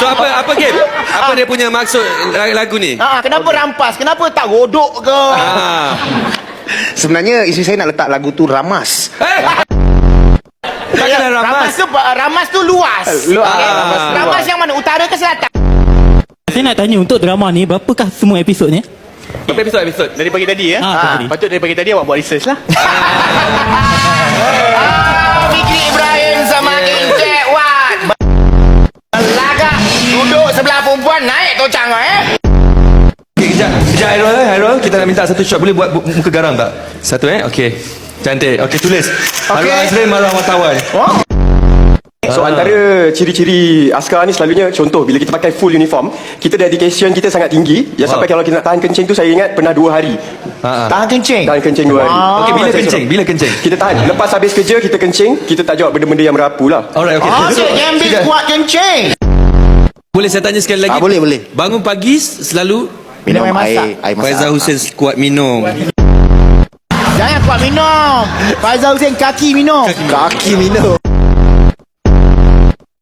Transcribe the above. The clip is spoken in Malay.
So apa game? Apa dia punya maksud lagu ni? Kenapa rampas? Kenapa tak godok ke? Sebenarnya isteri saya nak letak lagu tu ramas. Tak kena ramas. Ramas tu luas. Ramas yang mana? Utara ke selatan? Saya nak tanya, untuk drama ni berapakah semua episodnya? Berapa episod? Dari pagi tadi ya? Tadi. Patut dari pagi tadi awak buat research lah. Fikri Ibrahim sama Encik Wan. Lagak duduk sebelah perempuan, naik tocang Okay, kejap Hairul, kita nak minta satu shot. Boleh buat muka garam tak? Satu okey. Cantik. Okey, tulis. Hairul Azrin marah wartawan. So antara ciri-ciri askar ni selalunya, contoh bila kita pakai full uniform, kita dedication kita sangat tinggi. Yang sampai kalau kita nak tahan kencing tu, saya ingat pernah 2 hari. Tahan kencing? Tahan kencing 2 hari. Okey, bila kencing? Kita tahan. Lepas habis kerja kita kencing, kita tak jawab benda-benda yang merapu lah. Alright, okey. Cik Jambis kuat kencing. Boleh saya tanya sekali lagi? Boleh. Bangun pagi selalu Minum air masak. Air masak. Faizal Hussein kuat minum. Jangan kuat minum. Faizal Hussein kaki minum. Kaki minum.